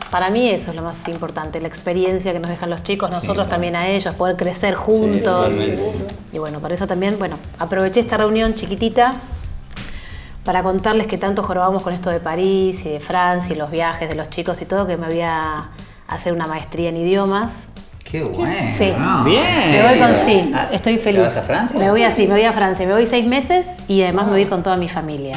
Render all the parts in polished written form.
para mí eso es lo más importante, la experiencia que nos dejan los chicos, nosotros también a ellos, poder crecer juntos. Y bueno, por eso también, bueno, aproveché esta reunión chiquitita para contarles que tanto jorobamos con esto de París y de Francia y los viajes de los chicos y todo, que me voy a hacer una maestría en idiomas. ¡Qué bueno! Sí. ¡Bien! Me voy con sí, estoy feliz. ¿Te vas a Francia? Me voy a Francia, me voy 6 meses y además me voy con toda mi familia.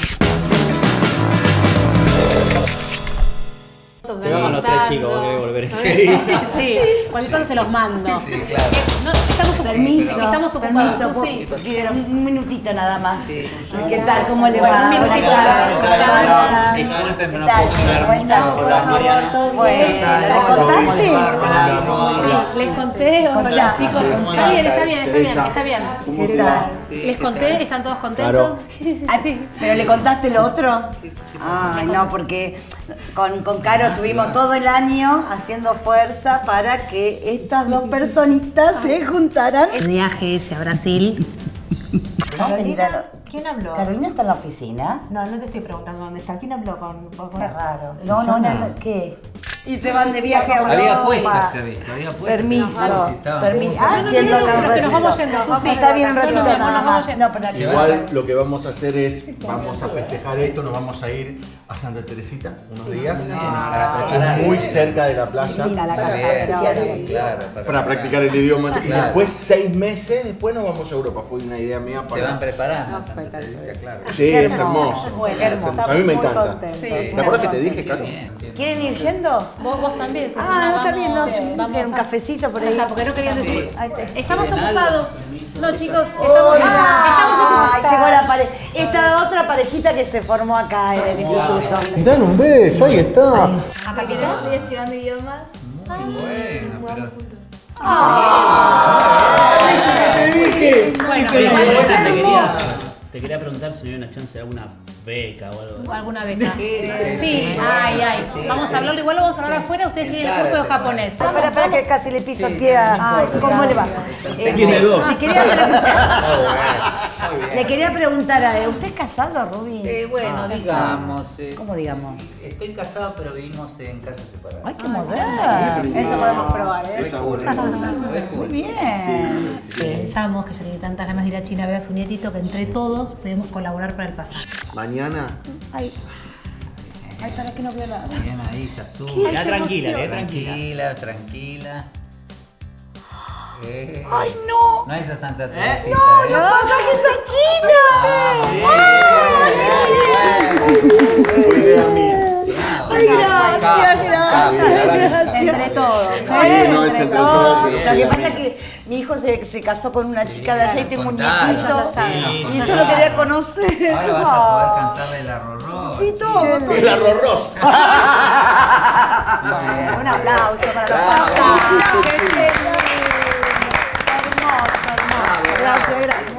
Se va con los 3 chicos, vos querés volver en serio. Sí, cualquier cosa se los mando. Sí, claro. No, estamos ocupados. Sí. Quiero un minutito nada más. Sí. ¿Qué tal? ¿Cómo le va? Bueno, un minutito. Hola. Disculpen, pero no ¿Qué tal? puedo hablar ¿Cómo estás? mucho. Hola, Mariana. Bueno, ¿le contaste? Sí, les conté, hola chicos. Está bien. ¿Qué tal? Les conté, ¿están todos contentos? Ay, ¿pero le contaste lo otro? Ay, no, porque con Caro estuvimos todo el año haciendo fuerza para que estas dos personitas se juntaran. El viaje ese a Brasil. Carolina, ¿Quién habló? ¿Carolina está en la oficina? No, no te estoy preguntando dónde está. ¿Quién habló con Qué raro. No, ¿qué? Y se van de viaje a Europa. Había puestas, te aviso, había puestas. Permiso. Permiso. Siento acá un pero que nos ratito. vamos yendo, Susi. Está bien un ratito No, nada nos vamos más. yendo. No, pero Igual lo que vamos a hacer es, vamos a festejar esto, nos vamos a ir a Santa Teresita unos días, muy cerca de la playa, Claro, para practicar el idioma. Y después 6 meses, después nos vamos a Europa. Fue una idea mía Se van para... preparando, Santa Teresita, claro. Sí, es hermoso. Bueno, Es hermoso. A mí me encanta. Sí. ¿Te acuerdas que te dije, Caro? ¿Quieren ir yendo? Vos también, Susana. Ah, está bien, no, vamos un cafecito por ahí. Ajá, porque no querían decir. Ay, Estamos ocupados. No, chicos, Hola. estamos ocupados. Ay, llegó la pareja. Esta otra parejita que se formó acá en el instituto. Dan un beso, ahí está. Acá estoy estudiando idiomas. Muy bueno, pero... ¡Te dije! Te quería preguntar si no hay una chance de alguna beca o algo. ¿Alguna beca? Sí. Sí, vamos a hablarlo, igual lo vamos a hablar afuera, ustedes tienen el curso de japonés. Para que casi le piso el pie a... ¿Cómo le va? Tiene 2. Le quería preguntar a ¿usted es casado, Rubí? Bueno, digamos... ¿Cómo digamos? Estoy casado, pero vivimos en casa separada. Ay, qué moderno. Eso podemos probar, ¿eh? Esa buena. Muy bien. Pensamos que ya tiene tantas ganas de ir a China a ver a su nietito que entre todos podemos colaborar para el pasaje. Mañana. Ay, para que no veo nada. Bien ahí, Sasú. Quedá tranquila, tranquila. Tranquila. ¡Ay, no! No es a Santa Teresita. ¡No pasajes a China! Fue idea mía. ¡Ay, gracias! Entre todos. Sí, no, es entre todos. Lo que pasa es que mi hijo se casó con una chica de allá y tengo un nietito. Y yo lo quería conocer. Ahora vas a poder cantarle el arrorró. Sí, todo. El arroz. Un aplauso para los Hermoso, papás. hermoso. Gracias, gracias.